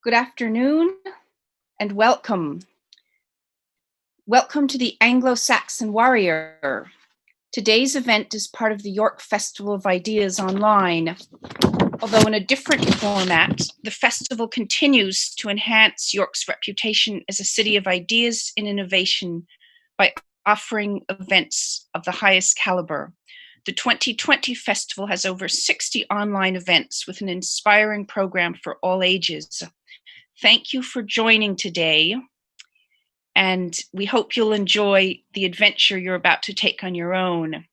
Good afternoon and welcome. Welcome to the Anglo-Saxon Warrior. Today's event is part of the York Festival of Ideas online. Although in a different format, the festival continues to enhance York's reputation as a city of ideas and innovation by offering events of the highest caliber. The 2020 festival has over 60 online events with an inspiring program for all ages. Thank you for joining today, and we hope you'll enjoy the adventure you're about to take on your own.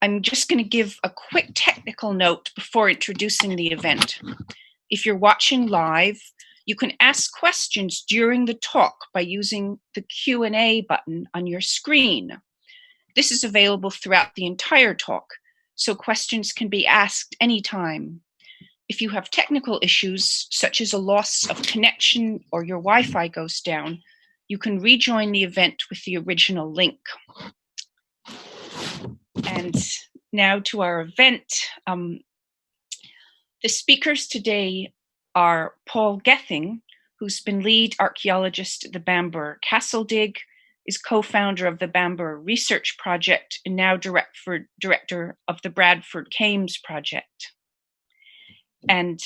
I'm just going to give a quick technical note before introducing the event. If you're watching live, you can ask questions during the talk by using the Q&A button on your screen. This is available throughout the entire talk, so questions can be asked anytime. If you have technical issues, such as a loss of connection or your Wi-Fi goes down, you can rejoin the event with the original link. And now to our event. The speakers today are Paul Gething, who's been lead archaeologist at the Bamburgh Castle dig, is co-founder of the Bamburgh Research Project, and now director of the Bradford Cames Project. And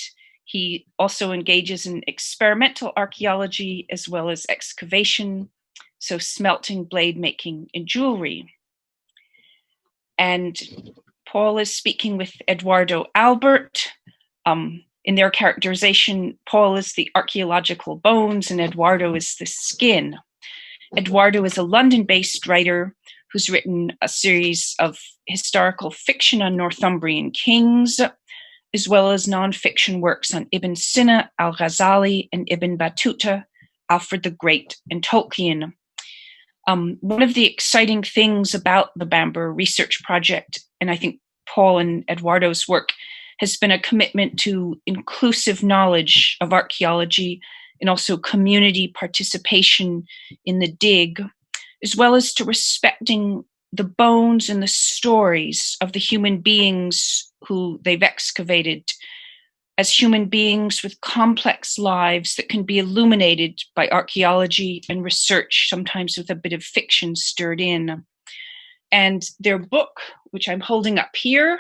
he also engages in experimental archaeology as well as excavation, so smelting, blade making, and jewelry. And Paul is speaking with Edoardo Albert. In their characterization, Paul is the archaeological bones and Edoardo is the skin. Edoardo is a London-based writer who's written a series of historical fiction on Northumbrian kings, as well as non-fiction works on Ibn Sina, Al-Ghazali, and Ibn Battuta, Alfred the Great, and Tolkien. One of the exciting things about the Bamburgh Research Project, and I think Paul and Edoardo's work, has been a commitment to inclusive knowledge of archaeology and also community participation in the dig, as well as to respecting the bones and the stories of the human beings who they've excavated as human beings with complex lives that can be illuminated by archaeology and research, sometimes with a bit of fiction stirred in. And their book, which I'm holding up here,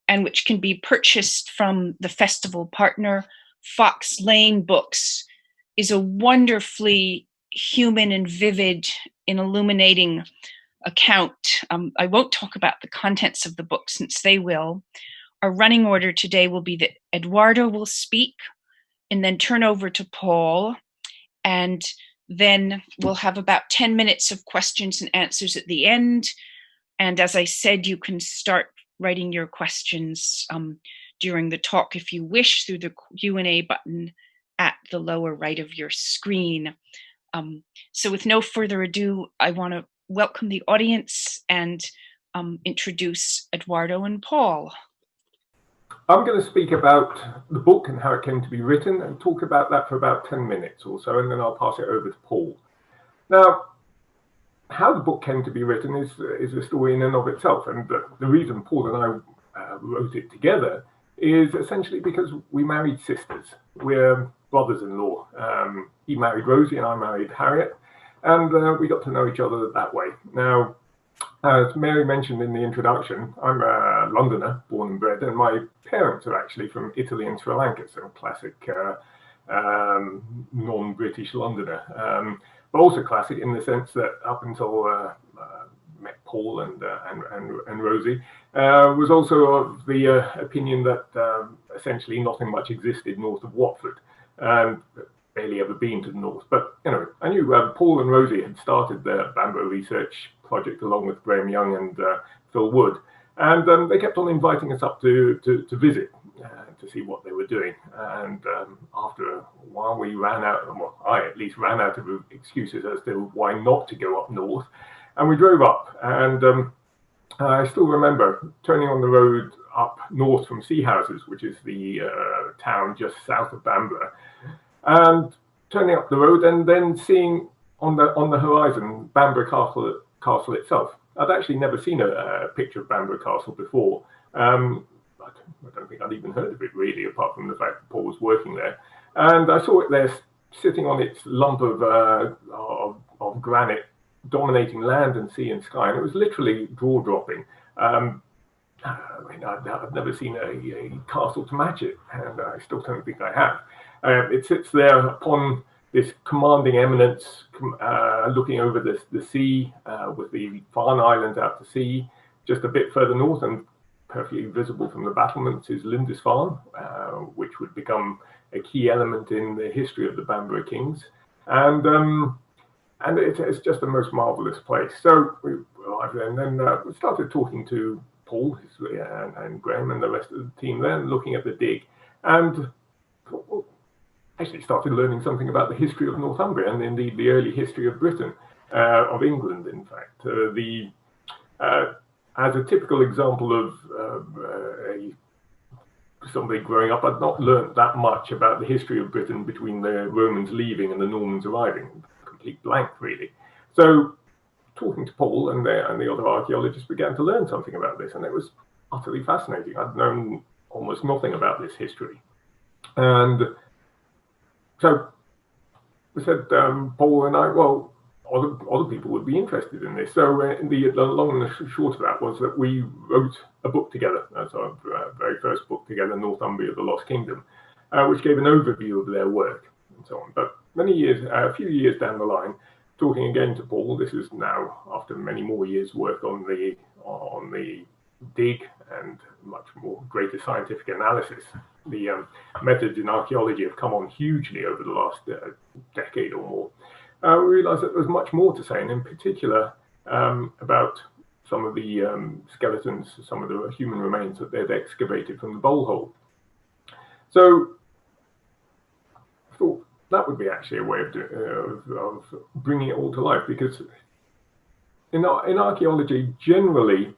and which can be purchased from the festival partner, Fox Lane Books, is a wonderfully human and vivid and illuminating account. I won't talk about the contents of the book since they will. Our running order today will be that Edoardo will speak and then turn over to Paul, and then we'll have about 10 minutes of questions and answers at the end. And as I said, you can start writing your questions during the talk if you wish through the Q&A button at the lower right of your screen. So with no further ado, I want to welcome the audience and introduce Edoardo and Paul. I'm going to speak about the book and how it came to be written and talk about that for about 10 minutes or so, and then I'll pass it over to Paul. Now, how the book came to be written is a story in and of itself, and the reason Paul and I wrote it together is essentially because we married sisters. We're brothers-in-law. He married Rosie and I married Harriet, and we got to know each other that way. Now, as Mary mentioned in the introduction, I'm a Londoner, born and bred, and my parents are actually from Italy and Sri Lanka, so a classic non-British Londoner. But also classic in the sense that up until met Paul and Rosie, was also of the opinion that essentially nothing much existed north of Watford. Barely ever been to the north, but anyway, I knew Paul and Rosie had started the Bamburgh Research Project along with Graham Young and Phil Wood, and they kept on inviting us up to visit to see what they were doing. And after a while, we ran out, well, I at least ran out of excuses as to why not to go up north, and we drove up. And I still remember turning on the road up north from Seahouses, which is the town just south of Bamburgh, and turning up the road and then seeing on the horizon Bamburgh Castle itself. I'd actually never seen a picture of Bamburgh Castle before. I don't think I'd even heard of it really, apart from the fact that Paul was working there. And I saw it there sitting on its lump of granite, dominating land and sea and sky, and it was literally jaw-dropping. I've never seen a castle to match it, and I still don't think I have. It sits there upon this commanding eminence, looking over the sea, with the Farne Islands out to sea. Just a bit further north and perfectly visible from the battlements is Lindisfarne, which would become a key element in the history of the Bamburgh Kings. And it's just the most marvelous place. So we arrived there, and then we started talking to Paul and Graham and the rest of the team there, looking at the dig, and actually started learning something about the history of Northumbria and indeed the early history of Britain, of England, in fact. As a typical example of somebody growing up, I'd not learnt that much about the history of Britain between the Romans leaving and the Normans arriving. Complete blank, really. So talking to Paul and the other archaeologists began to learn something about this, and it was utterly fascinating. I'd known almost nothing about this history. And so we said, Paul and I, well, other people would be interested in this. So the long and the short of that was that we wrote a book together. That's our very first book together, Northumbria, the Lost Kingdom, which gave an overview of their work and so on. But a few years down the line, talking again to Paul, this is now after many more years' work on the dig and much more greater scientific analysis. The methods in archaeology have come on hugely over the last decade or more. We realised that there was much more to say, and in particular about some of the skeletons, some of the human remains that they'd excavated from the bowl hole. So I thought that would be actually a way of bringing it all to life, because in archaeology, generally,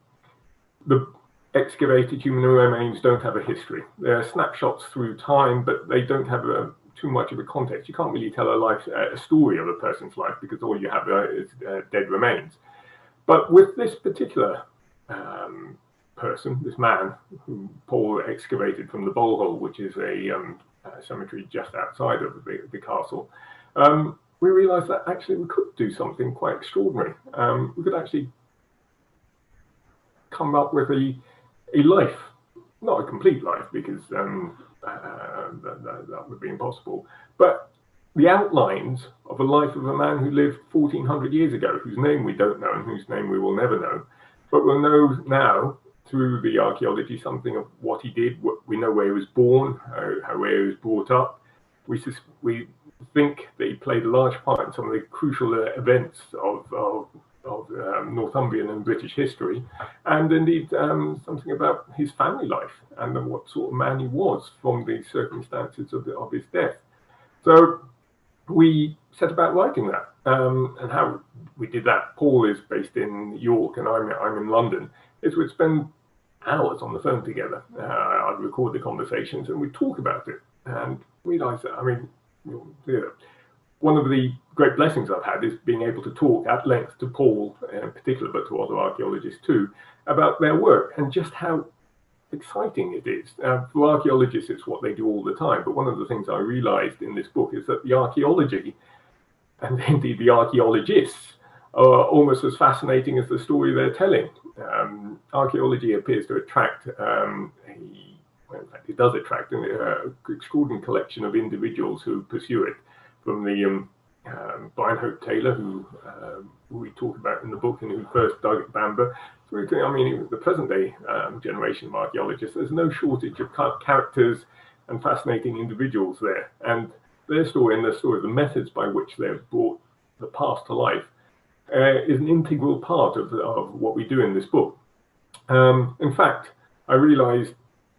the excavated human remains don't have a history. They're snapshots through time, but they don't have too much of a context. You can't really tell a story of a person's life, because all you have is dead remains. But with this particular person, this man, who Paul excavated from the bowl hole, which is a cemetery just outside of the castle, we realised that actually we could do something quite extraordinary. We could actually come up with a life, not a complete life, because that would be impossible, but the outlines of a life of a man who lived 1400 years ago, whose name we don't know and whose name we will never know, but we'll know now through the archaeology something of what he did. We know where he was born, where he was brought up. We think that he played a large part in some of the crucial events of Northumbrian and British history, and indeed something about his family life and what sort of man he was from the circumstances of his death. So we set about writing that, and how we did that. Paul is based in York and I'm in London. Is we'd spend hours on the phone together. I'd record the conversations and we'd talk about it and realise that, one of the great blessings I've had is being able to talk at length to Paul in particular, but to other archaeologists too, about their work and just how exciting it is. For archaeologists, it's what they do all the time. But one of the things I realised in this book is that the archaeology, and indeed the archaeologists, are almost as fascinating as the story they're telling. Archaeology appears to attract, in fact, it does attract an extraordinary collection of individuals who pursue it. From the Brian Hope Taylor, who we talk about in the book and who first dug at Bamburgh. The present-day generation of archaeologists, there's no shortage of characters and fascinating individuals there. And their story and the story of the methods by which they've brought the past to life is an integral part of what we do in this book. In fact, I realized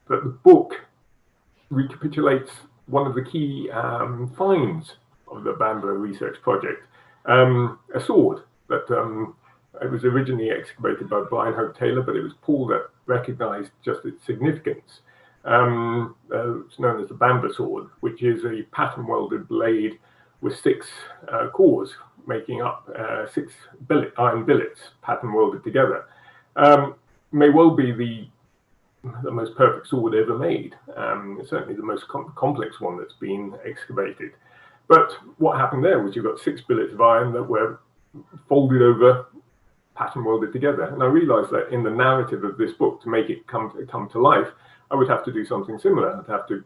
that the book recapitulates one of the key finds of the Bamburgh research project, a sword that it was originally excavated by Brian Hope Taylor, but it was Paul that recognized just its significance. It's known as the Bamburgh sword, which is a pattern-welded blade with 6 cores, making up 6 iron billets pattern-welded together. May well be the the most perfect sword ever made. Certainly the most complex one that's been excavated. But what happened there was you've got 6 billets of iron that were folded over, pattern welded together. And I realized that in the narrative of this book, to make it come to life, I would have to do something similar. I'd have to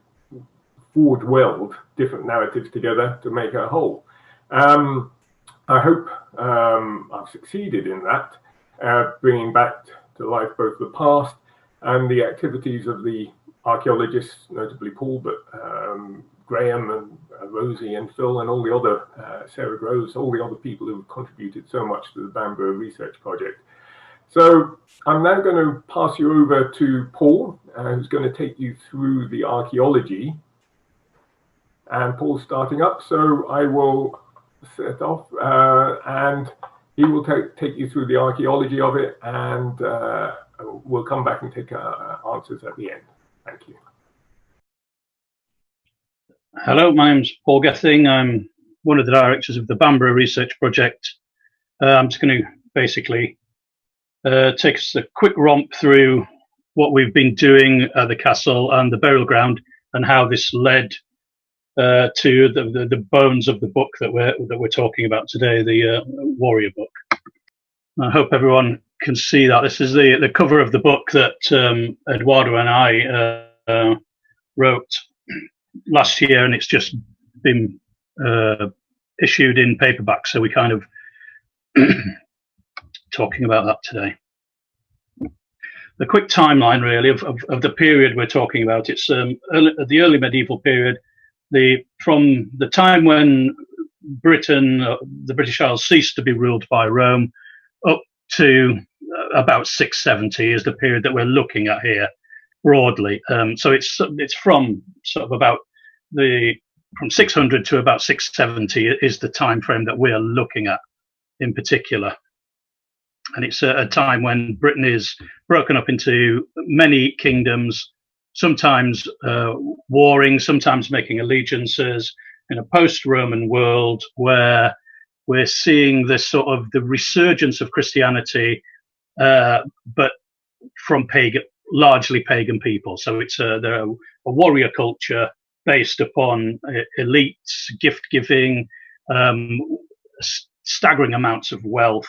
forge weld different narratives together to make a whole. I hope I've succeeded in that, bringing back to life both the past and the activities of the archaeologists, notably Paul, but Graham and Rosie and Phil and all the other, Sarah Groves, all the other people who have contributed so much to the Bamburgh research project. So I'm now going to pass you over to Paul, who's going to take you through the archaeology. And Paul's starting up, so I will set off and he will take you through the archaeology of it, and we'll come back and take answers at the end. Thank you. Hello, my name's Paul Gething. I'm one of the directors of the Bamburgh Research Project. I'm just going to basically take us a quick romp through what we've been doing at the castle and the burial ground, and how this led to the bones of the book that we're talking about today, the Warrior Book. I hope everyone can see that. This is the cover of the book that Edoardo and I wrote last year, and it's just been issued in paperback, so we kind of talking about that today. The quick timeline really of the period we're talking about. It's the early medieval period, from the time when Britain, the British Isles, ceased to be ruled by Rome, up to about 670 is the period that we're looking at here broadly. So it's from sort of about from 600 to about 670 is the time frame that we're looking at in particular. And it's a time when Britain is broken up into many kingdoms, sometimes warring, sometimes making allegiances, in a post-Roman world where we're seeing this sort of the resurgence of Christianity, but from largely pagan people. So it's they're a warrior culture based upon elites, gift giving, staggering amounts of wealth,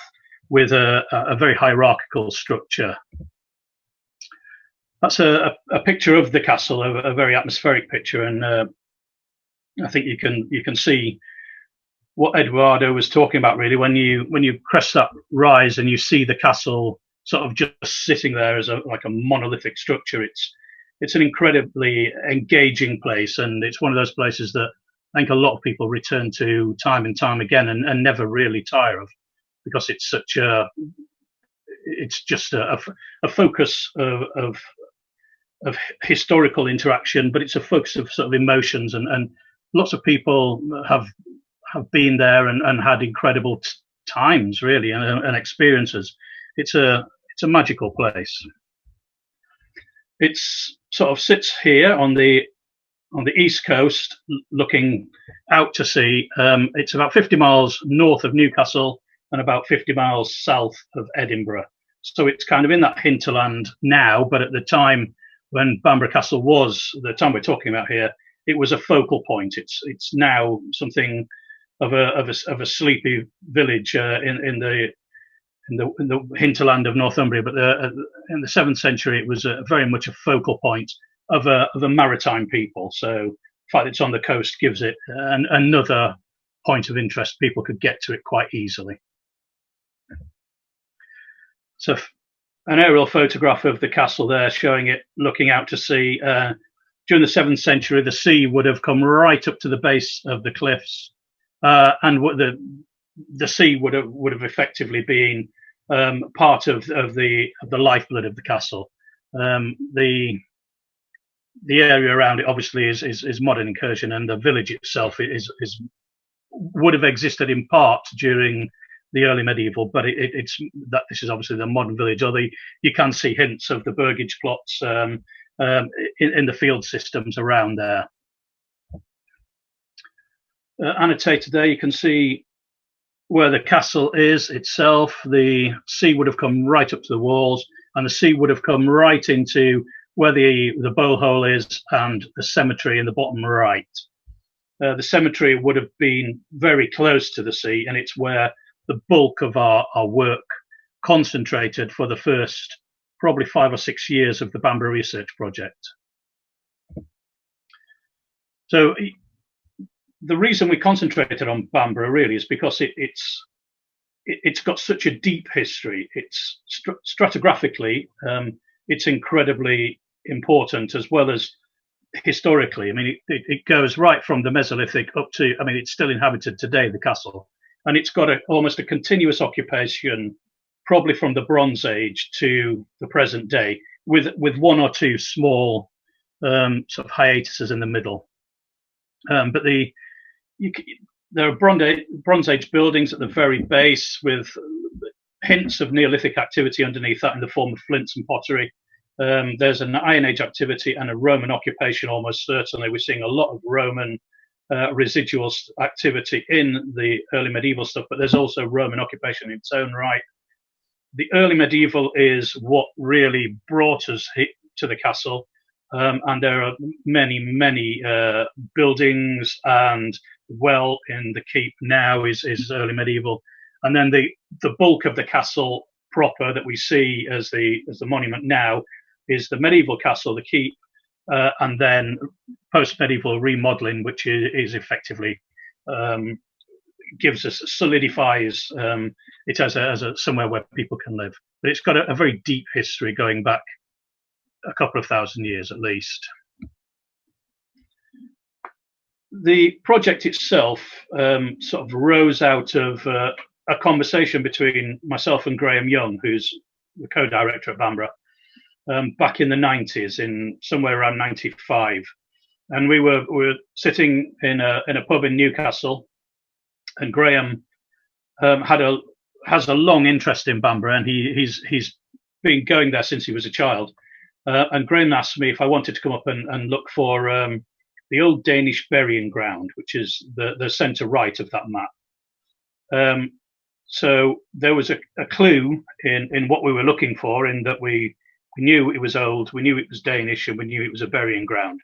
with a very hierarchical structure. That's a picture of the castle, a very atmospheric picture, and I think you can see what Edoardo was talking about really when you crest that rise and you see the castle sort of just sitting there as like a monolithic structure. It's an incredibly engaging place, and it's one of those places that I think a lot of people return to time and time again and never really tire of, because it's such it's just a focus of historical interaction, but it's a focus of sort of emotions, and lots of people have been there and had incredible times really and experiences. It's a magical place. It's sort of sits here on the east coast, looking out to sea. It's about 50 miles north of Newcastle and about 50 miles south of Edinburgh. So it's kind of in that hinterland now, but at the time when Bamburgh Castle was, the time we're talking about here, it was a focal point. It's now something of a sleepy village in the hinterland of Northumbria. But in the 7th century, it was very much a focal point of a maritime people. So the fact it's on the coast gives it another point of interest. People could get to it quite easily. So an aerial photograph of the castle there, showing it looking out to sea. During the 7th century, the sea would have come right up to the base of the cliffs, and the sea would have effectively been part of the lifeblood of the castle. The area around it obviously is modern incursion, and the village itself would have existed in part during the early medieval, but this is obviously the modern village. Although you can see hints of the burgage plots in the field systems around there. Annotated there, you can see where the castle is itself. The sea would have come right up to the walls, and the sea would have come right into where the bole hole is and the cemetery in the bottom right. The cemetery would have been very close to the sea, and it's where the bulk of our work concentrated for the first probably 5 or 6 years of the Bamburgh research project. So the reason we concentrated on Bamburgh really is because it's got such a deep history. It's stratigraphically, it's incredibly important, as well as historically. I mean, it goes right from the Mesolithic up to, I mean, it's still inhabited today, the castle, and it's got almost a continuous occupation, probably from the Bronze Age to the present day, with one or two small sort of hiatuses in the middle. But there are Bronze Age buildings at the very base with hints of Neolithic activity underneath that in the form of flints and pottery. There's an Iron Age activity and a Roman occupation, almost certainly. We're seeing a lot of Roman residual activity in the early medieval stuff, but there's also Roman occupation in its own right. The early medieval is what really brought us to the castle, and there are many buildings, and well in the keep now is early medieval, and then the bulk of the castle proper that we see as the monument now is the medieval castle, the keep, and then post-medieval remodeling, which is effectively gives us, solidifies it as a somewhere where people can live. But it's got a very deep history going back a couple of thousand years at least. The project itself sort of rose out of a conversation between myself and Graham Young, who's the co-director at Bamburgh, back in the 90s, in somewhere around 95. And we were sitting in a pub in Newcastle, and Graham has a long interest in Bamburgh, and he's been going there since he was a child. And Graham asked me if I wanted to come up and look for the old Danish burying ground, which is the centre right of that map. So there was a clue in what we were looking for, in that we knew it was old, we knew it was Danish, and we knew it was a burying ground.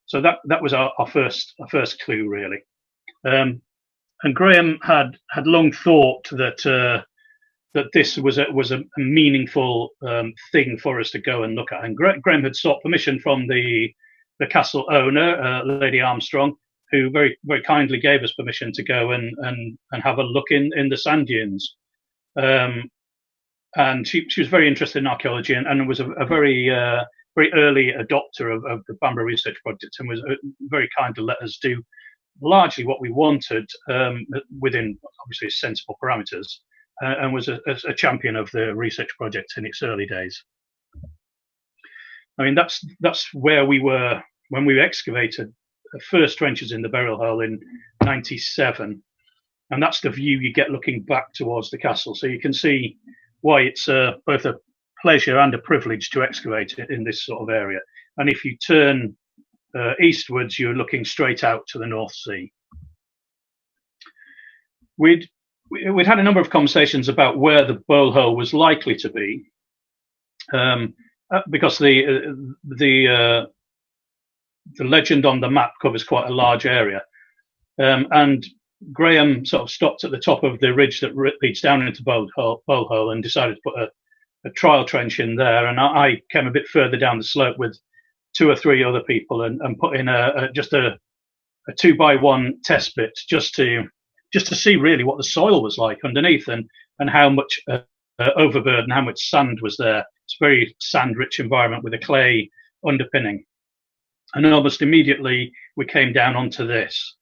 So that was our first clue, really. And Graham had long thought that this was a meaningful thing for us to go and look at. And Graham had sought permission from the castle owner, Lady Armstrong, who very very kindly gave us permission to go and have a look in the sand dunes. And she was very interested in archaeology, and was a very early adopter of the Bamburgh Research Project, and was very kind to let us do largely what we wanted within obviously sensible parameters, and was a champion of the research project in its early days. I mean, that's where we were when we excavated the first trenches in the burial hole in 97, and that's the view you get looking back towards the castle. So you can see why it's both a pleasure and a privilege to excavate it in this sort of area. And if you turn eastwards, you're looking straight out to the North Sea. We'd had a number of conversations about where the bole hole was likely to be, because the legend on the map covers quite a large area, and Graham sort of stopped at the top of the ridge that leads down into bole hole and decided to put a trial trench in there, and I came a bit further down the slope with 2 or 3 other people and put in just a 2x1 test bit just to see really what the soil was like underneath, and how much overburden, how much sand was there. It's a very sand-rich environment with a clay underpinning. And almost immediately we came down onto this.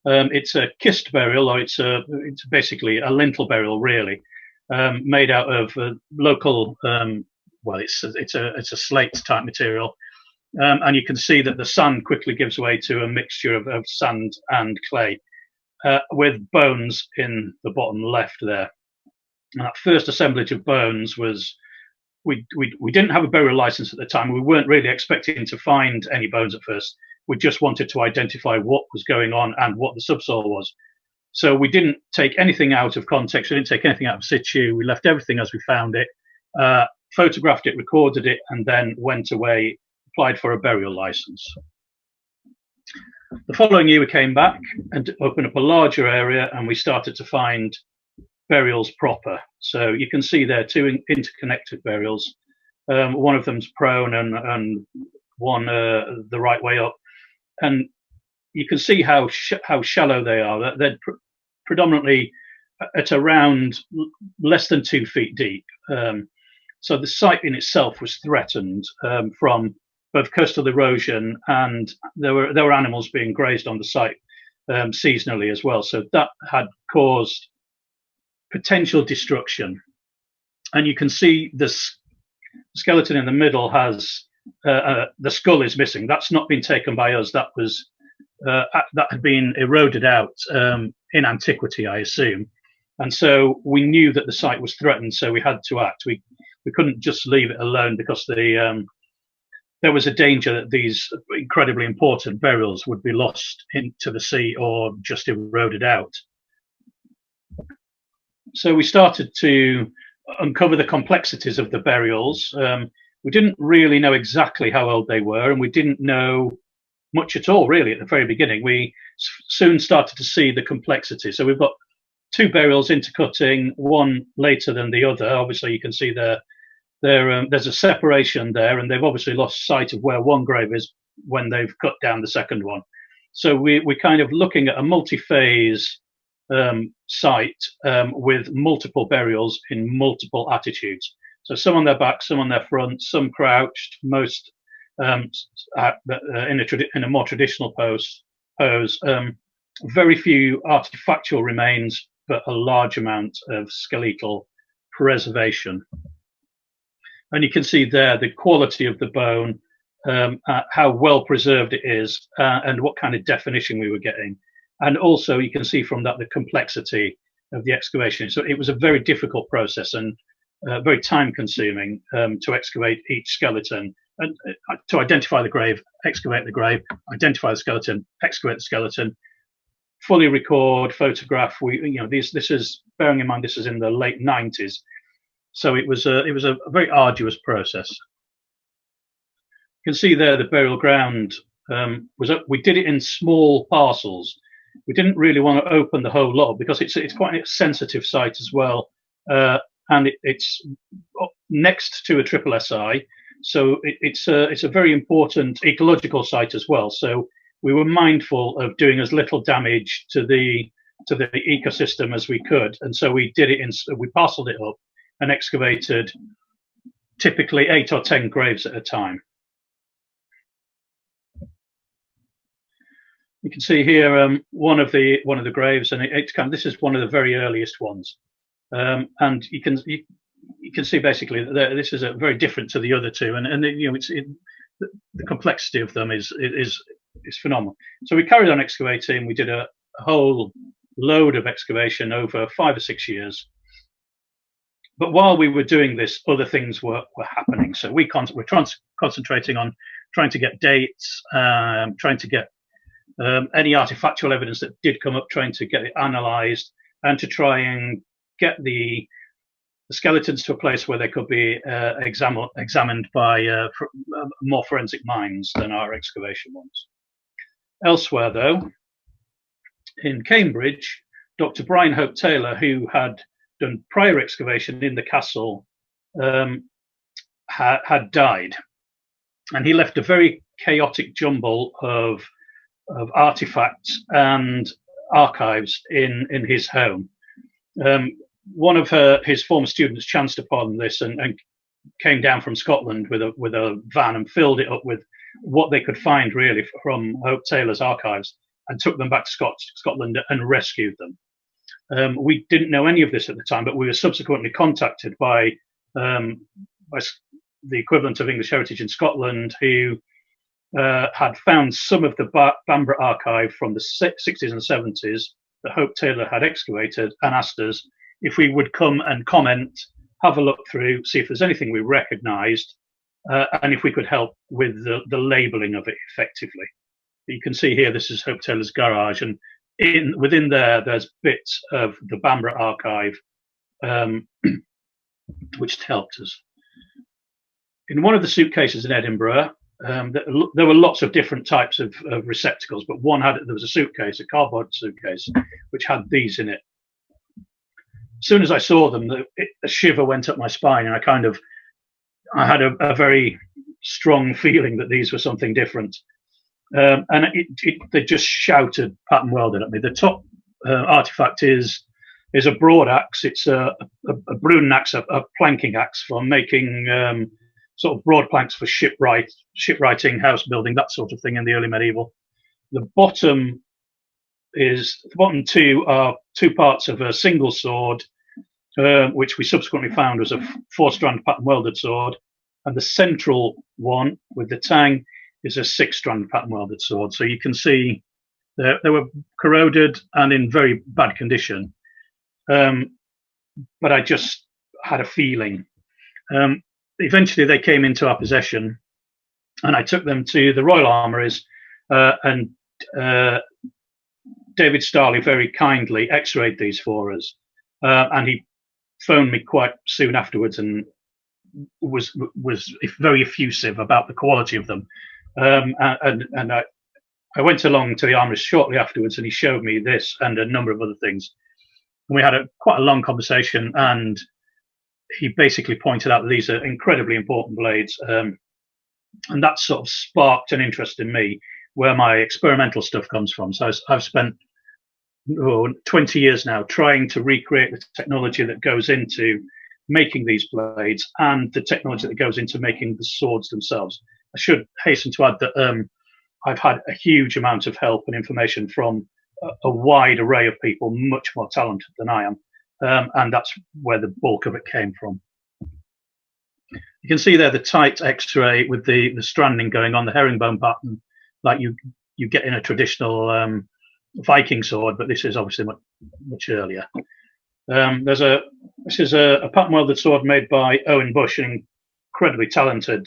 It's a kist burial, or it's basically a lintel burial, really, made out of local. Well, it's a slate type material, and you can see that the sand quickly gives way to a mixture of sand and clay, with bones in the bottom left there. And that first assemblage of bones was. We didn't have a burial license at the time. We weren't really expecting to find any bones at first. We just wanted to identify what was going on and what the subsoil was. So we didn't take anything out of context. We didn't take anything out of situ. We left everything as we found it, photographed it, recorded it, and then went away applied for a burial license. The following year we came back and opened up a larger area, and we started to find burials proper. So you can see there two interconnected burials. One of them's prone and one the right way up, and you can see how shallow they are. They're predominantly at around less than 2 feet deep. So the site in itself was threatened from both coastal erosion, and there were animals being grazed on the site seasonally as well. So that had caused potential destruction. And you can see this skeleton in the middle has the skull is missing. That's not been taken by us. That was that had been eroded out in antiquity, I assume. And so we knew that the site was threatened, so we had to act. We couldn't just leave it alone, because there was a danger that these incredibly important burials would be lost into the sea or just eroded out. So we started to uncover the complexities of the burials. We didn't really know exactly how old they were, and we didn't know much at all, really, at the very beginning. We soon started to see the complexity. So we've got two burials intercutting, one later than the other. Obviously, you can see there's a separation there, and they've obviously lost sight of where one grave is when they've cut down the second one. So we're kind of looking at a multi-phase site with multiple burials in multiple attitudes. So some on their back, some on their front, some crouched, most in a more traditional pose. Very few artifactual remains, but a large amount of skeletal preservation. And you can see there the quality of the bone, how well preserved it is, and what kind of definition we were getting. And also you can see from that the complexity of the excavation. So it was a very difficult process and very time consuming to excavate each skeleton and to identify the grave, excavate the grave, identify the skeleton, excavate the skeleton, fully record, photograph. This is, bearing in mind, this is in the late 90s. So it was a very arduous process. You can see there the burial ground we did it in small parcels. We didn't really want to open the whole lot because it's quite a sensitive site as well, and it's next to a triple SI, so it's a very important ecological site as well. So we were mindful of doing as little damage to the ecosystem as we could, and so we did it we parceled it up and excavated typically 8 or 10 graves at a time. You can see here one of the graves, and this is one of the very earliest ones, and you can see basically that this is very different to the other two, and the complexity of them is phenomenal. So we carried on excavating. We did a whole load of excavation over 5 or 6 years. But while we were doing this, other things were happening. So we're concentrating on trying to get dates, trying to get any artifactual evidence that did come up, trying to get it analysed, and to try and get the skeletons to a place where they could be examined by more forensic minds than our excavation ones. Elsewhere, though, in Cambridge, Dr. Brian Hope Taylor, who had done prior excavation in the castle, had died, and he left a very chaotic jumble of artifacts and archives in his home. One of his former students chanced upon this and came down from Scotland with a van and filled it up with what they could find really from Hope Taylor's archives, and took them back to Scotland and rescued them. We didn't know any of this at the time, but we were subsequently contacted by the equivalent of English Heritage in Scotland, who had found some of the Bamburgh archive from the 60s and 70s that Hope Taylor had excavated, and asked us if we would come and comment, have a look through, see if there's anything we recognised, and if we could help with the labelling of it effectively. You can see here, this is Hope Taylor's garage, and within there's bits of the Bamburgh archive which helped us. In one of the suitcases in Edinburgh, there were lots of different types of receptacles, but there was a suitcase, a cardboard suitcase, which had these in it. As soon as I saw them, a shiver went up my spine, and I had a very strong feeling that these were something different. And they just shouted pattern welded at me. The top artifact is a broad axe. It's a Brunnen axe, a planking axe for making sort of broad planks for shipwriting, house building, that sort of thing in the early medieval. The bottom two are two parts of a single sword, which we subsequently found was a 4-strand pattern welded sword, and the central one with the tang is a 6-strand pattern welded sword. So you can see they were corroded and in very bad condition. But I just had a feeling. Eventually they came into our possession, and I took them to the Royal Armouries, and David Starley very kindly x-rayed these for us. And he phoned me quite soon afterwards and was very effusive about the quality of them. And I went along to the armouries shortly afterwards, and he showed me this and a number of other things. And we had quite a long conversation, and he basically pointed out that these are incredibly important blades. And that sort of sparked an interest in me, where my experimental stuff comes from. So I've spent 20 years now trying to recreate the technology that goes into making these blades and the technology that goes into making the swords themselves. I should hasten to add that I've had a huge amount of help and information from a wide array of people, much more talented than I am, and that's where the bulk of it came from. You can see there the tight X-ray with the stranding going on, the herringbone pattern, like you get in a traditional Viking sword, but this is obviously much earlier. This is a pattern welded sword made by Owen Bush, an incredibly talented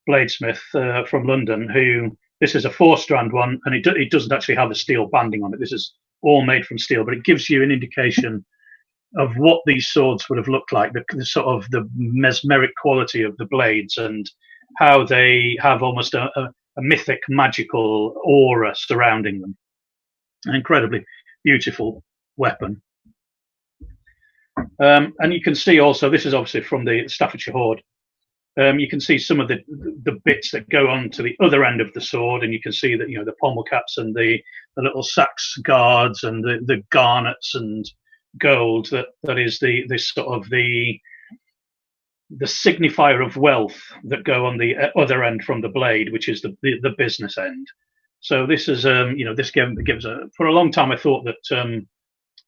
bladesmith from London. This is a 4-strand one, and it doesn't actually have a steel banding on it. This is all made from steel, but it gives you an indication of what these swords would have looked like, the sort of the mesmeric quality of the blades, and how they have almost a mythic, magical aura surrounding them. An incredibly beautiful weapon. And you can see also, this is obviously from the Staffordshire Hoard. You can see some of the bits that go on to the other end of the sword, and you can see that, the pommel caps and the little sax guards and the garnets and gold that is the sort of the signifier of wealth that go on the other end from the blade, which is the business end. So this is this gives for a long time I thought that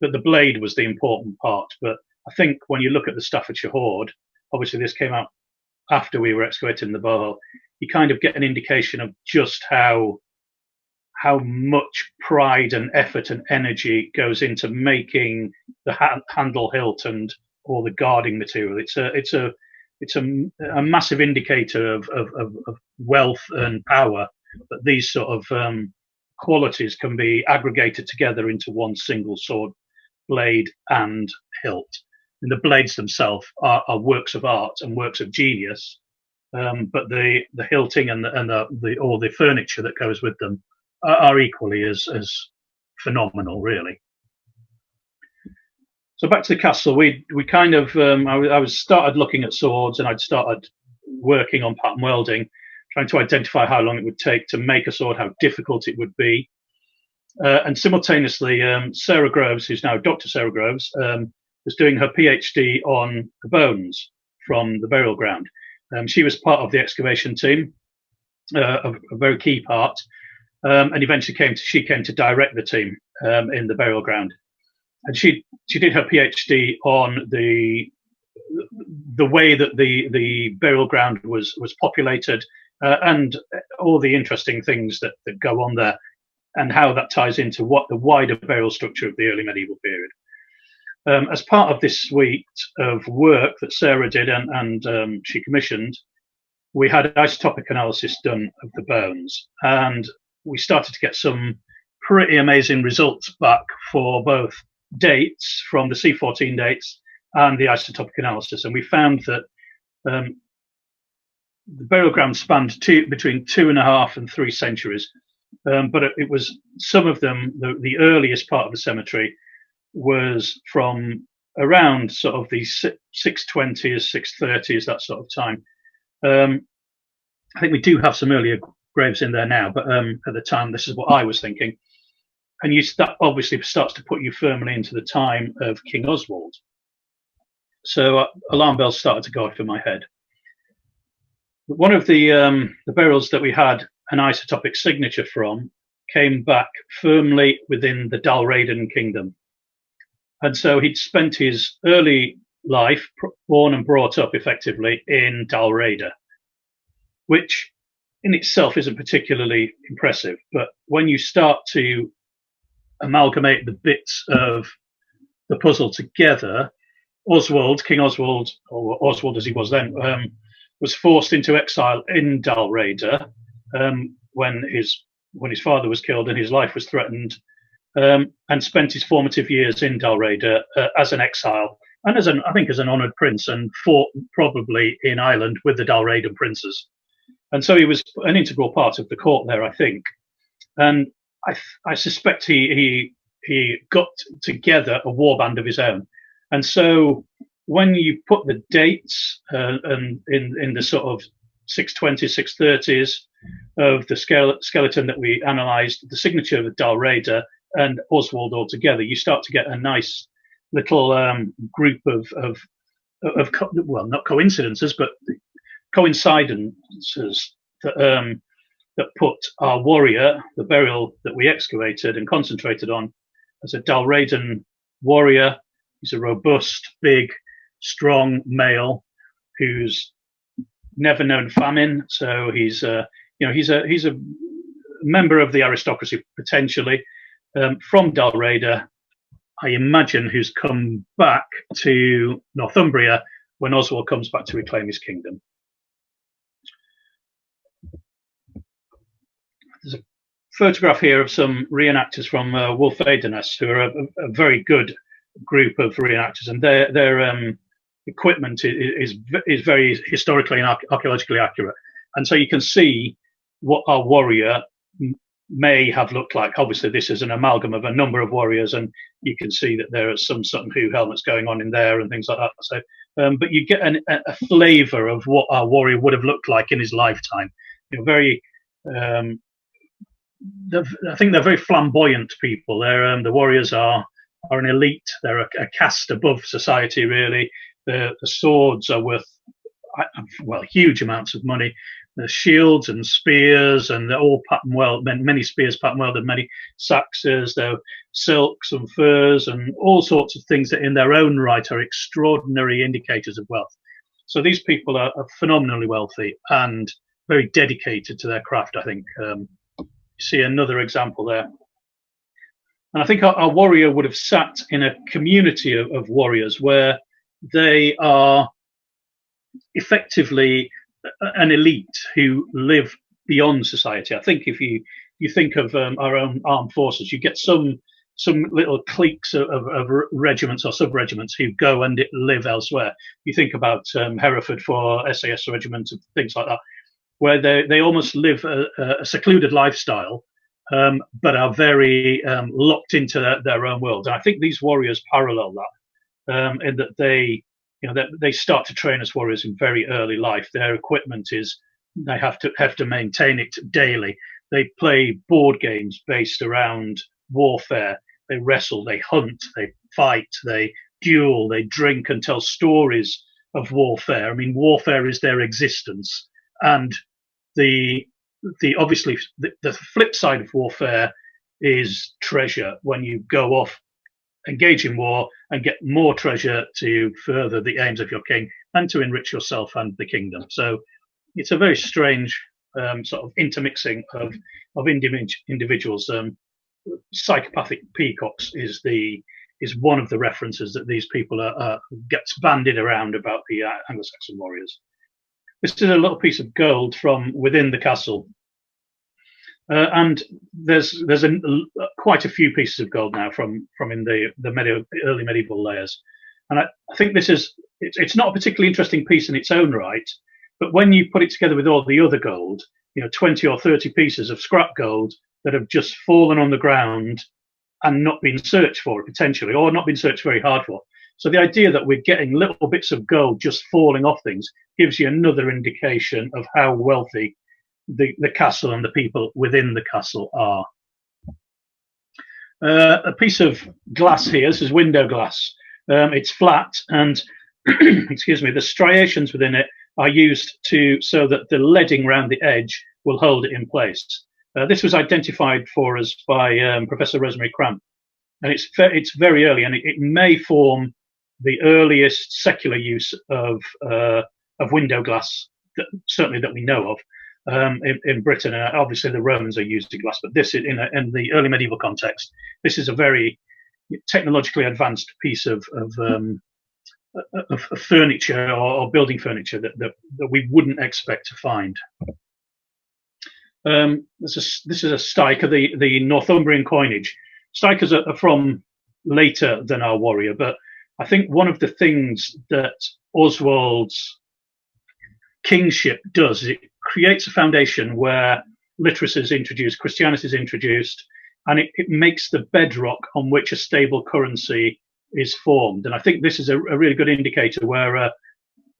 the blade was the important part, but I think when you look at the Staffordshire Hoard, obviously this came out after we were excavating the borehole, you kind of get an indication of just how much pride and effort and energy goes into making the handle hilt and all the guarding material. It's a massive indicator of wealth and power, that these sort of qualities can be aggregated together into one single sword blade and hilt. And the blades themselves are works of art and works of genius, but the hilting and all the furniture that goes with them are equally as phenomenal, really. So back to the castle, we kind of I started looking at swords, and I'd started working on pattern welding, trying to identify how long it would take to make a sword, how difficult it would be, and simultaneously Sarah Groves, who's now Dr. Sarah Groves, was doing her PhD on the bones from the burial ground. She was part of the excavation team, a very key part, and eventually she came to direct the team in the burial ground. And she did her PhD on the way that the burial ground was populated, and all the interesting things that go on there, and how that ties into what the wider burial structure of the early medieval period. As part of this suite of work that Sarah did and she commissioned, we had isotopic analysis done of the bones, and we started to get some pretty amazing results back for both dates from the C14 dates and the isotopic analysis. And we found that the burial ground spanned between 2.5 and 3 centuries, but it was some of them. The earliest part of the cemetery was from around sort of the 620s, 630s, that sort of time. I think we do have some earlier graves in there now, but at the time, this is what I was thinking. And that obviously starts to put you firmly into the time of King Oswald. So alarm bells started to go off in my head. One of the burials that we had an isotopic signature from came back firmly within the Dalriadan kingdom. And so he'd spent his early life born and brought up effectively in Dalriada, which in itself isn't particularly impressive. But when you start to amalgamate the bits of the puzzle together, Oswald, King Oswald, or Oswald as he was then, was forced into exile in Dalriada when his father was killed and his life was threatened, and spent his formative years in Dalriada as an exile and as an honoured prince, and fought probably in Ireland with the Dalriadan princes. And so he was an integral part of the court there, I think. And I suspect he got together a warband of his own. And so when you put the dates and in the sort of 620s, 630s of the skeleton that we analysed, the signature of Dalriada and Oswald all together, you start to get a nice little group of well, not coincidences, but coincidences that put our warrior, the burial that we excavated and concentrated on, as a Dalriadan warrior. He's a robust, big, strong male who's never known famine. So he's a member of the aristocracy potentially, from Dalriada, I imagine, who's come back to Northumbria when Oswald comes back to reclaim his kingdom. There's a photograph here of some reenactors from Wolf-Adeness, who are a very good group of reenactors, and their equipment is very historically and archaeologically accurate. And so you can see what our warrior may have looked like. Obviously, this is an amalgam of a number of warriors, and you can see that there are some Sutton Hoo helmets going on in there and things like that. So, but you get a flavour of what our warrior would have looked like in his lifetime. Very. I think they're very flamboyant people. They're the warriors are an elite. They're a caste above society, really. The swords are worth huge amounts of money. The shields and spears, and they're all pattern-welded. Many spears pattern-welded, many saxes. They're silks and furs and all sorts of things that, in their own right, are extraordinary indicators of wealth. So these people are phenomenally wealthy and very dedicated to their craft, I think. You see another example there. And I think our warrior would have sat in a community of warriors where they are effectively an elite who live beyond society. I think if you think of our own armed forces, you get some little cliques of regiments or sub-regiments who go and live elsewhere. You think about Hereford for SAS regiments and things like that, where they almost live a secluded lifestyle, but are very locked into their own world. And I think these warriors parallel that, in that they start to train as warriors in very early life. Their equipment they have to maintain it daily. They play board games based around warfare. They wrestle, they hunt, they fight, they duel, they drink and tell stories of warfare. I mean, warfare is their existence. And obviously the flip side of warfare is treasure. When you go off, engage in war, and get more treasure to further the aims of your king and to enrich yourself and the kingdom. So it's a very strange sort of intermixing of individuals. Psychopathic peacocks is one of the references that these people gets bandied around about the Anglo-Saxon warriors. This is a little piece of gold from within the castle, and there's quite a few pieces of gold now from in the early medieval layers. And I think it's not a particularly interesting piece in its own right, But when you put it together with all the other gold, 20 or 30 pieces of scrap gold that have just fallen on the ground and not been searched for potentially, or not been searched very hard for. So the idea that we're getting little bits of gold just falling off things gives you another indication of how wealthy the castle and the people within the castle are. A piece of glass here, this is window glass. It's flat, and excuse me, the striations within it are used so that the leading around the edge will hold it in place. This was identified for us by Professor Rosemary Cramp, and it's very early, and it may form the earliest secular use of window glass, certainly that we know of. In Britain, obviously the Romans are using glass, but this in the early medieval context, this is a very technologically advanced piece of furniture or building furniture that we wouldn't expect to find. This is a stike of the Northumbrian coinage. Stikers are from later than our warrior, but I think one of the things that Oswald's kingship does is it creates a foundation where literacy is introduced, Christianity is introduced, and it makes the bedrock on which a stable currency is formed. And I think this is a really good indicator where a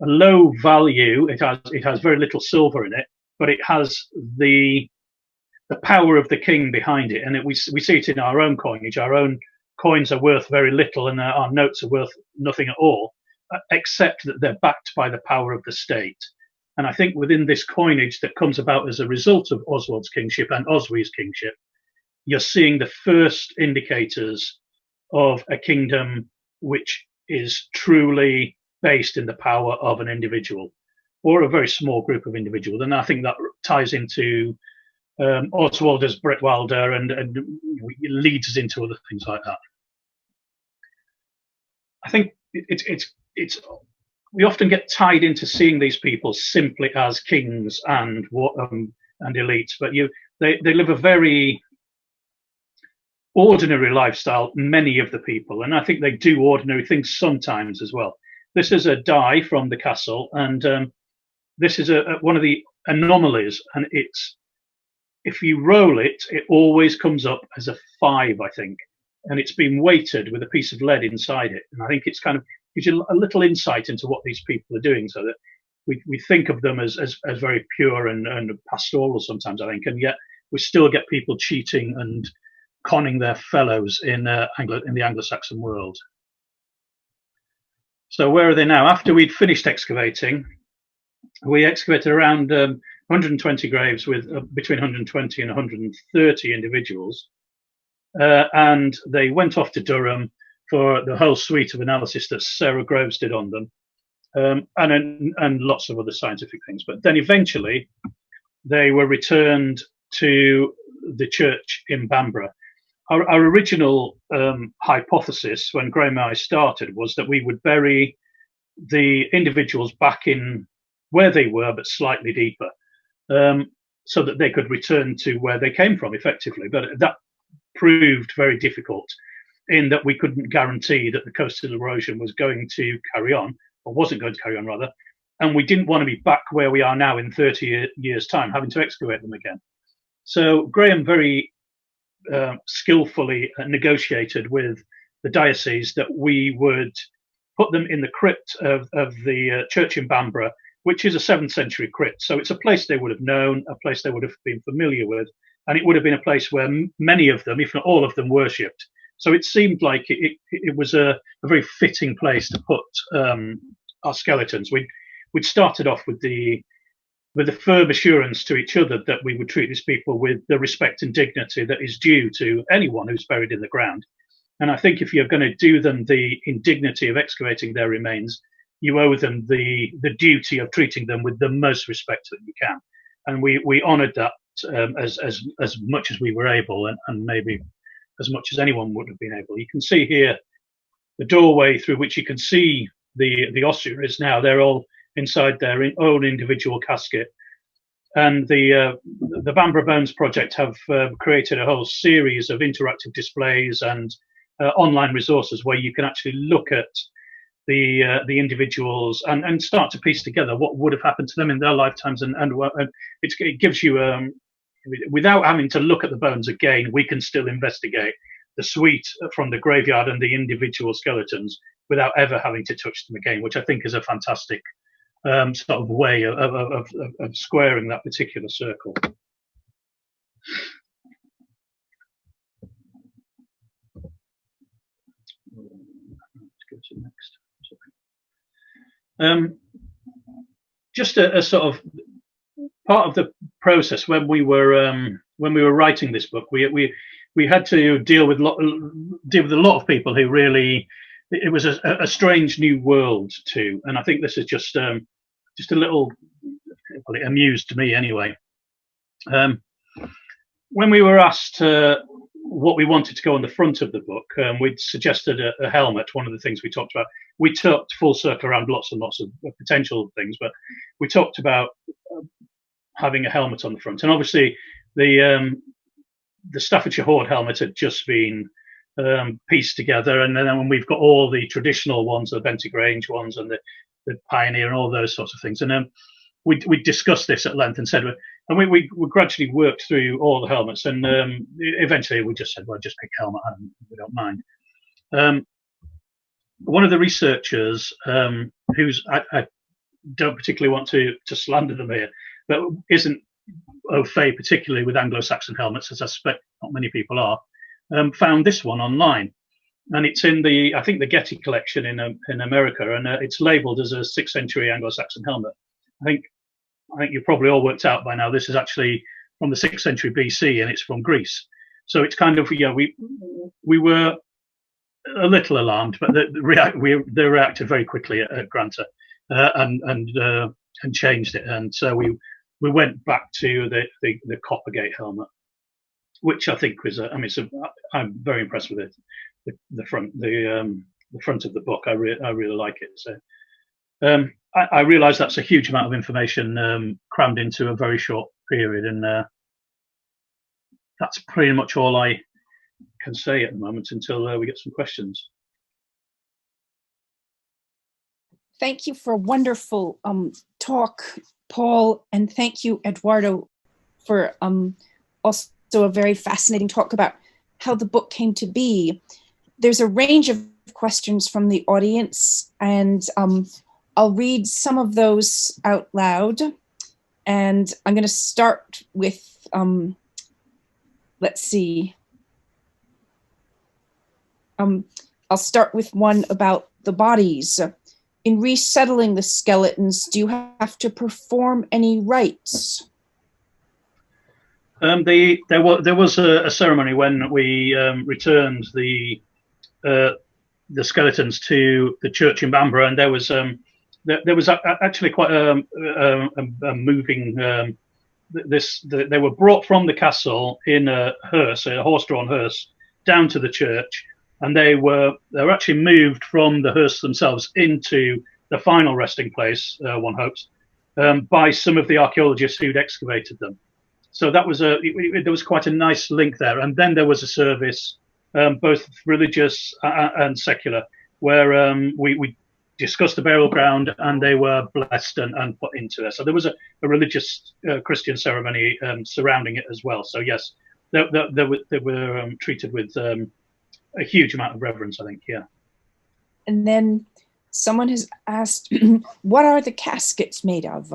low value, it has very little silver in it, but it has the power of the king behind it. And we see it in our own coinage. Our own coins are worth very little, and our notes are worth nothing at all, except that they're backed by the power of the state. And I think within this coinage that comes about as a result of Oswald's kingship and Oswy's kingship, you're seeing the first indicators of a kingdom which is truly based in the power of an individual or a very small group of individuals. And I think that ties into Oswald as Bretwalda and leads us into other things like that. I think it's we often get tied into seeing these people simply as kings and elites, but they live a very ordinary lifestyle, many of the people, and I think they do ordinary things sometimes as well. This is a die from the castle, and this is one of the anomalies, and if you roll it, it always comes up as a 5, I think, and it's been weighted with a piece of lead inside it, and I think it's kind of gives you a little insight into what these people are doing, so that we think of them as very pure and pastoral sometimes, I think, and yet we still get people cheating and conning their fellows in the Anglo-Saxon world. So where are they now? After we'd finished excavating, we excavated around 120 graves with between 120 and 130 individuals, and they went off to Durham for the whole suite of analysis that Sarah Groves did on them, and lots of other scientific things. But then eventually they were returned to the church in Bamburgh. Our original hypothesis when Graham and I started was that we would bury the individuals back in where they were, but slightly deeper, so that they could return to where they came from effectively. But that proved very difficult, in that we couldn't guarantee that the coastal erosion was going to carry on, or wasn't going to carry on rather, and we didn't want to be back where we are now in 30 years' time, having to excavate them again. So Graham very skillfully negotiated with the diocese that we would put them in the crypt of the church in Bamburgh, which is a 7th century crypt. So it's a place they would have known, a place they would have been familiar with, and it would have been a place where many of them, if not all of them, worshipped. So it seemed like it was a very fitting place to put our skeletons. We'd started off with the firm assurance to each other that we would treat these people with the respect and dignity that is due to anyone who's buried in the ground. And I think if you're going to do them the indignity of excavating their remains, you owe them the duty of treating them with the most respect that you can. And we honoured that as much as we were able, and maybe as much as anyone would have been able. You can see here the doorway through which you can see the ossuaries now. They're all inside their own individual casket. And the Bamburgh Bones Project have created a whole series of interactive displays and online resources where you can actually look at the individuals and start to piece together what would have happened to them in their lifetimes, and it gives you without having to look at the bones again, we can still investigate the suite from the graveyard and the individual skeletons without ever having to touch them again, which I think is a fantastic sort of way of squaring that particular circle. Let's go to next. Just a sort of part of the process when we were writing this book, we had to deal with a lot of people who really, it was a strange new world to, and I think this is just a little, well, it amused me anyway. When we were asked what we wanted to go on the front of the book, we'd suggested a helmet. One of the things we talked about, we talked full circle around lots and lots of potential things, but we talked about having a helmet on the front, and obviously the Staffordshire Hoard helmet had just been pieced together, and then we've got all the traditional ones, the Benty Grange ones, and the Pioneer, and all those sorts of things. And we discussed this at length and said, and we gradually worked through all the helmets, and eventually we just said, well, just pick a helmet, and we don't mind. One of the researchers, who's I don't particularly want to slander them here, but isn't au fait particularly with Anglo-Saxon helmets, as I suspect not many people are, found this one online, and it's in I think the Getty collection in America, and it's labelled as a 6th century Anglo-Saxon helmet. I think you've probably all worked out by now this is actually from the 6th century BC, and it's from Greece. So it's kind of, we were a little alarmed, but they reacted very quickly at Granta and changed it, and so we went back to the Coppergate helmet, which I think was I'm very impressed with it. The front of the book, I really like it. So I realise that's a huge amount of information crammed into a very short period, and that's pretty much all I can say at the moment until we get some questions. Thank you for a wonderful talk, Paul, and thank you, Edoardo, for also a very fascinating talk about how the book came to be. There's a range of questions from the audience, and I'll read some of those out loud. And I'm going to start with, let's see. I'll start with one about the bodies. In resettling the skeletons, do you have to perform any rites? There was a ceremony when we returned the skeletons to the church in Bamburgh, and there was actually quite a moving. They were brought from the castle in a hearse, a horse-drawn hearse, down to the church, and they were actually moved from the hearse themselves into the final resting place, one hopes, by some of the archaeologists who'd excavated them. So that was there was quite a nice link there. And then there was a service, both religious and secular, where we discussed the burial ground, and they were blessed and put into there. So there was a religious Christian ceremony surrounding it as well. So yes, they were treated with a huge amount of reverence, I think. Yeah. And then someone has asked, what are the caskets made of?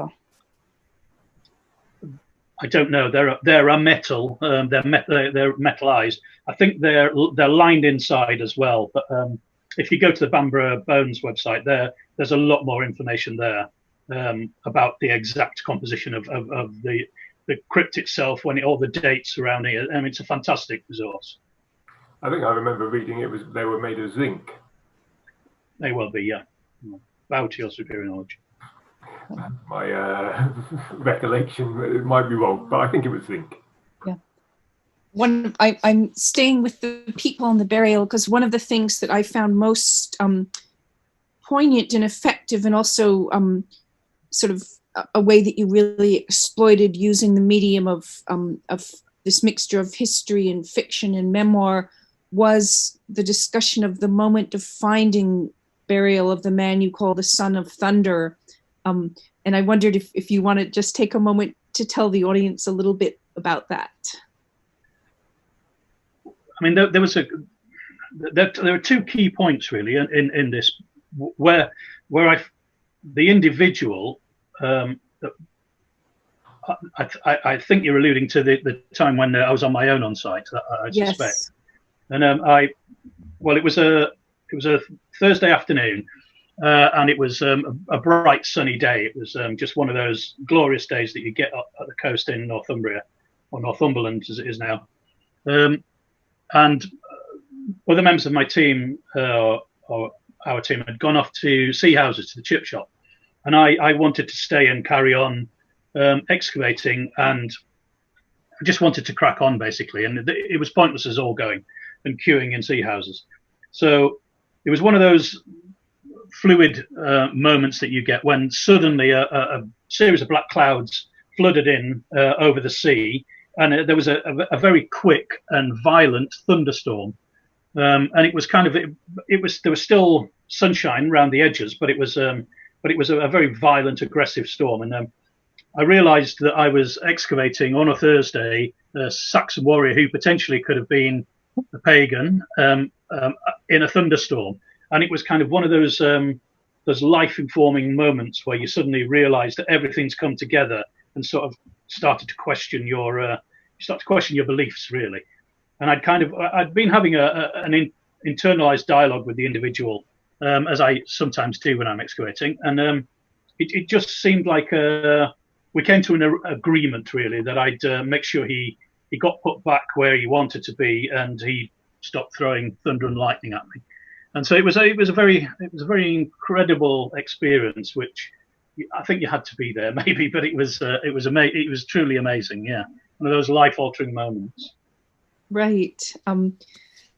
I don't know. They're a metal. They're metallized. I think they're lined inside as well. But if you go to the Bamburgh Bones website, there's a lot more information there about the exact composition of the crypt itself, all the dates surrounding it. It's a fantastic resource. I think I remember reading they were made of zinc. They will be, yeah. Bow to your superior knowledge. My recollection might be wrong, but I think it was zinc. Yeah. I'm staying with the people on the burial, because one of the things that I found most poignant and effective, and also sort of a way that you really exploited using the medium of this mixture of history and fiction and memoir, was the discussion of the moment of finding burial of the man you call the Son of Thunder. And I wondered if you want to just take a moment to tell the audience a little bit about that. I mean, there are two key points really in this, where the individual. I think you're alluding to the time when I was on my own on site. I suspect. Yes. And it was a Thursday afternoon, and it was a bright sunny day. It was just one of those glorious days that you get up at the coast in Northumbria, or Northumberland as it is now. And other members of my team, or our team, had gone off to see houses, to the chip shop, and I wanted to stay and carry on excavating, and I just wanted to crack on basically. And it was pointless as all going and queuing in sea houses. So it was one of those fluid moments that you get when suddenly a series of black clouds flooded in over the sea, and there was a very quick and violent thunderstorm. And it was there was still sunshine around the edges, but it was a very violent, aggressive storm. And I realized that I was excavating on a Thursday a Saxon warrior who potentially could have been a pagan in a thunderstorm. And it was kind of one of those life-informing moments where you suddenly realize that everything's come together and sort of started to question your beliefs really. And I'd been having an internalized dialogue with the individual, as I sometimes do when I'm excavating. And it just seemed like we came to an agreement really that I'd make sure he got put back where he wanted to be, and he stopped throwing thunder and lightning at me. And so it was a very incredible experience, which I think you had to be there maybe, but it was truly amazing. Yeah, one of those life-altering moments. Right.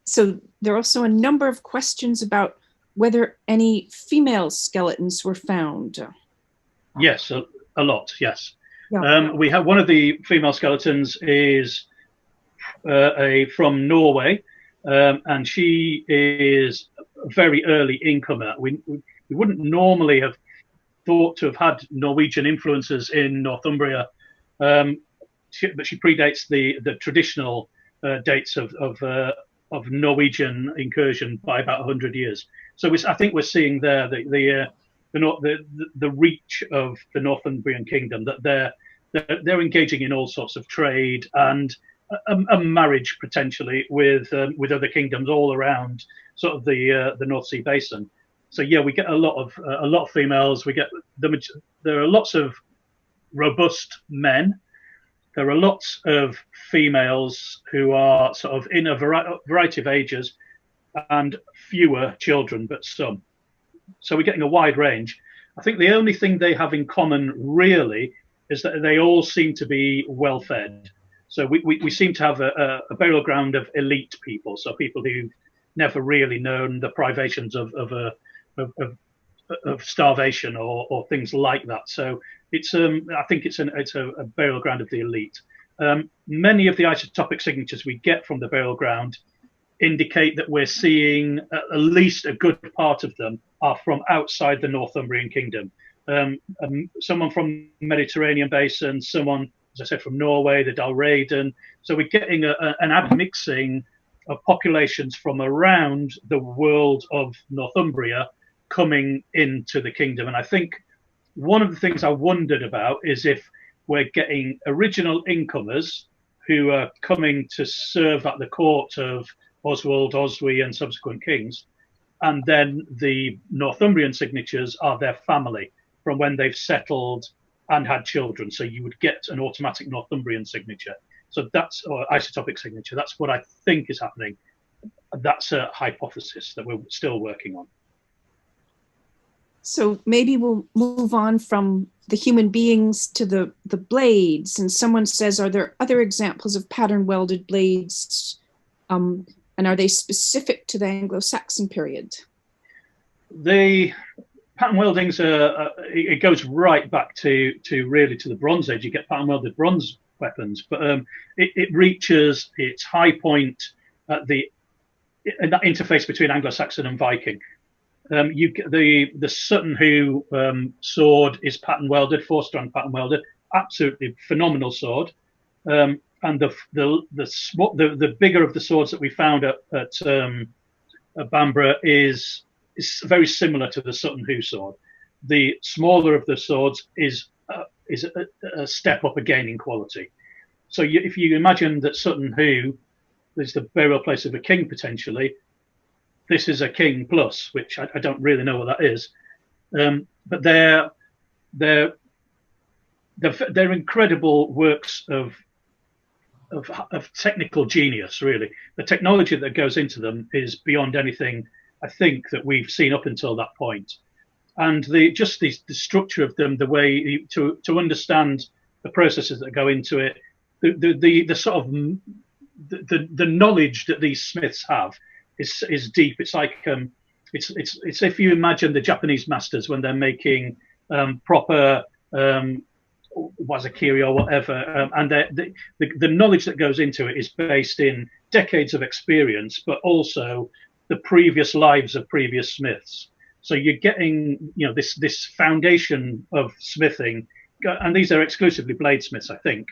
So there are also a number of questions about whether any female skeletons were found. Yes, a lot. Yes. Yeah. We have one of the female skeletons is from Norway, and she is a very early incomer. We wouldn't normally have thought to have had Norwegian influences in Northumbria, but she predates the traditional dates of Norwegian incursion by about 100 years. So I think we're seeing there the reach of the Northumbrian kingdom, that they're engaging in all sorts of trade and a marriage potentially with other kingdoms all around sort of the North Sea basin. So yeah, we get a lot of females. There are lots of robust men. There are lots of females who are sort of in a variety of ages, and fewer children, but some. So we're getting a wide range. I think the only thing they have in common really is that they all seem to be well fed. So we seem to have a burial ground of elite people, so people who've never really known the privations of starvation or things like that. So it's I think it's a burial ground of the elite. Many of the isotopic signatures we get from the burial ground indicate that we're seeing at least a good part of them are from outside the Northumbrian kingdom. Someone from the Mediterranean basin, someone, as I said, from Norway, the Dalraden. So we're getting an admixing of populations from around the world of Northumbria coming into the kingdom. And I think one of the things I wondered about is if we're getting original incomers who are coming to serve at the court of Oswald, Oswy, and subsequent kings, and then the Northumbrian signatures are their family from when they've settled and had children. So you would get an automatic Northumbrian signature. So that's or isotopic signature. That's what I think is happening. That's a hypothesis that we're still working on. So maybe we'll move on from the human beings to the blades. And someone says, are there other examples of pattern-welded blades? And are they specific to the Anglo-Saxon period? The pattern weldings it goes right back to the Bronze Age. You get pattern-welded bronze weapons, but it reaches its high point at that interface between Anglo-Saxon and Viking. The Sutton Hoo sword is pattern welded, 4-strand pattern welded, absolutely phenomenal sword. And the bigger of the swords that we found at Bamburgh is very similar to the Sutton Hoo sword. The smaller of the swords is a step up again in quality. So if you imagine that Sutton Hoo is the burial place of a king potentially, this is a king plus, which I don't really know what that is. But they're incredible works of technical genius, really. The technology that goes into them is beyond anything I think that we've seen up until that point. And the structure of them, the way to understand the processes that go into it, the sort of the knowledge that these smiths have is deep. It's like it's if you imagine the Japanese masters when they're making proper wazakiri or whatever, and the knowledge that goes into it is based in decades of experience, but also the previous lives of previous smiths. So you're getting, this foundation of smithing, and these are exclusively bladesmiths, I think,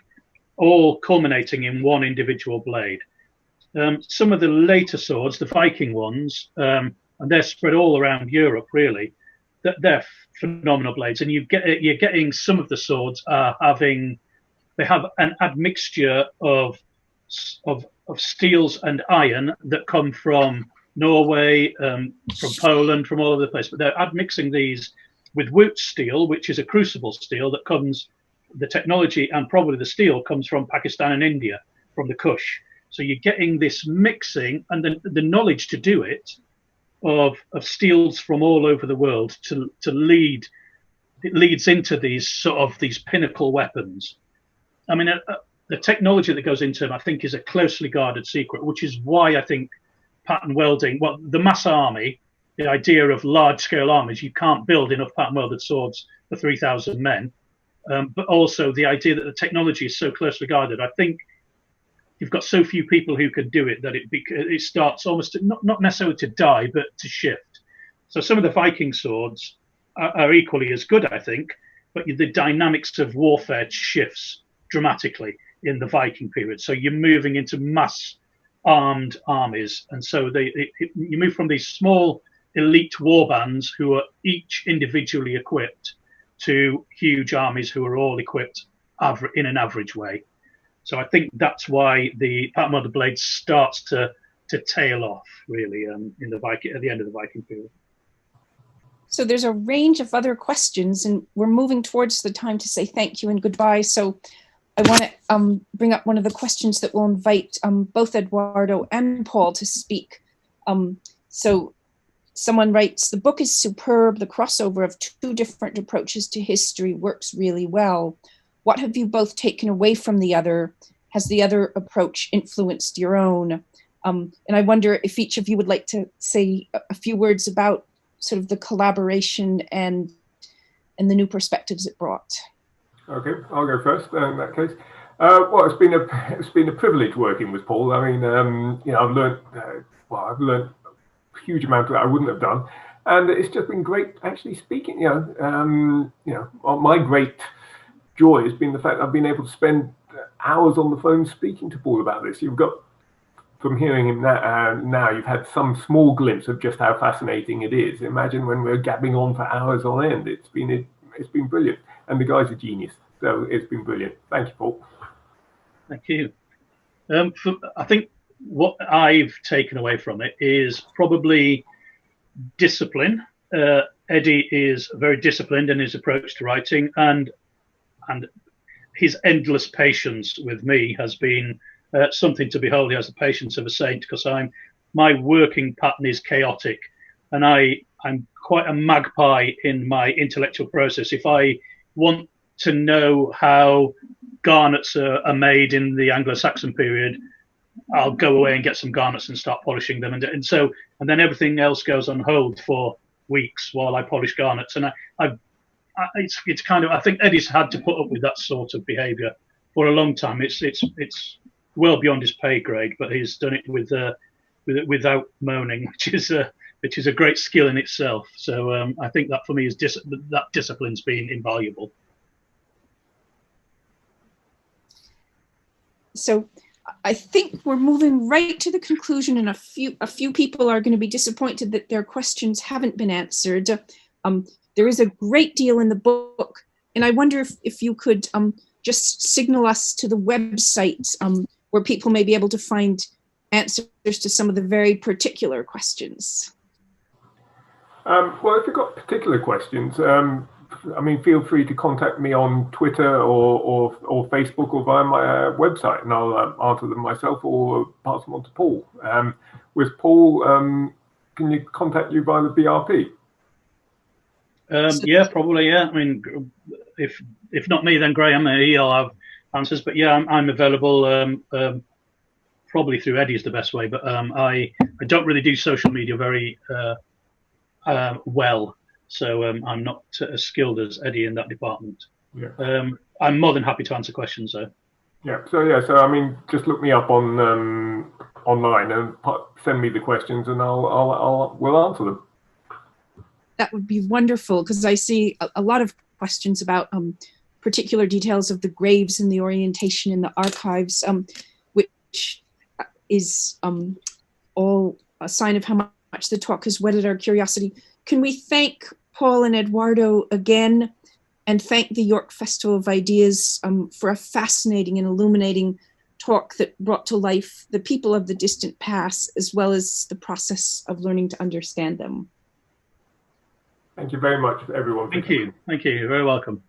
all culminating in one individual blade. Some of the later swords, the Viking ones, and they're spread all around Europe, really. They're phenomenal blades, and you're getting some of the swords they have an admixture of steels and iron that come from Norway, from Poland, from all over the place. But they're admixing these with wootz steel, which is a crucible steel that comes, the technology and probably the steel comes from Pakistan and India, from the Kush. So you're getting this mixing and the knowledge to do it of steels from all over the world to lead. It leads into these pinnacle weapons. I mean, the technology that goes into them, I think, is a closely guarded secret, which is why I think pattern welding, well, the mass army, the idea of large-scale armies, you can't build enough pattern-welded swords for 3,000 men, but also the idea that the technology is so closely guarded. I think you've got so few people who can do it that it starts almost not necessarily to die, but to shift. So some of the Viking swords are equally as good, I think, but the dynamics of warfare shifts dramatically in the Viking period. So you're moving into mass armed armies, and so you move from these small elite war bands who are each individually equipped to huge armies who are all equipped in an average way. So I think that's why the pattern-welded blade starts to tail off, really, at the end of the Viking period. So there's a range of other questions, and we're moving towards the time to say thank you and goodbye. So I want to bring up one of the questions that will invite both Edoardo and Paul to speak. So someone writes, the book is superb. The crossover of two different approaches to history works really well. What have you both taken away from the other? Has the other approach influenced your own? And I wonder if each of you would like to say a few words about sort of the collaboration and the new perspectives it brought. Okay, I'll go first in that case. Well, it's been a privilege working with Paul. I mean, I've learned a huge amount that I wouldn't have done, and it's just been great actually speaking. My great joy has been the fact I've been able to spend hours on the phone speaking to Paul about this. You've got, from hearing him now, you've had some small glimpse of just how fascinating it is. Imagine when we're gabbing on for hours on end. It's been brilliant, and the guy's a genius. So it's been brilliant. Thank you, Paul. Thank you. I think what I've taken away from it is probably discipline. Eddie is very disciplined in his approach to writing, and his endless patience with me has been something to behold. He has the patience of a saint, because my working pattern is chaotic, and I'm quite a magpie in my intellectual process. If I want to know how garnets are made in the Anglo-Saxon period, I'll go away and get some garnets and start polishing them, and then everything else goes on hold for weeks while I polish garnets. And it's kind of, I think Eddie's had to put up with that sort of behaviour for a long time. It's well beyond his pay grade, but he's done it without moaning, which is which is a great skill in itself. So I think that for me is that discipline's been invaluable. So I think we're moving right to the conclusion, and a few people are going to be disappointed that their questions haven't been answered. There is a great deal in the book, and I wonder if you could just signal us to the website where people may be able to find answers to some of the very particular questions. Well, if you've got particular questions, I mean, feel free to contact me on Twitter or Facebook or via my website, and I'll answer them myself or pass them on to Paul. With Paul, can you contact you via the BRP? Yeah, probably. Yeah, I mean, if not me, then Graham. He'll have answers. But yeah, I'm available. Probably through Eddie is the best way. But I don't really do social media very well. So I'm not as skilled as Eddie in that department. Yeah. I'm more than happy to answer questions, though. Yeah. So I mean, just look me up on online and send me the questions, and we'll answer them. That would be wonderful, because I see a lot of questions about particular details of the graves and the orientation in the archives, which is all a sign of how much the talk has whetted our curiosity. Can we thank Paul and Edoardo again, and thank the York Festival of Ideas for a fascinating and illuminating talk that brought to life the people of the distant past, as well as the process of learning to understand them. Thank you very much, everyone. Thank you. Thank you. You're very welcome.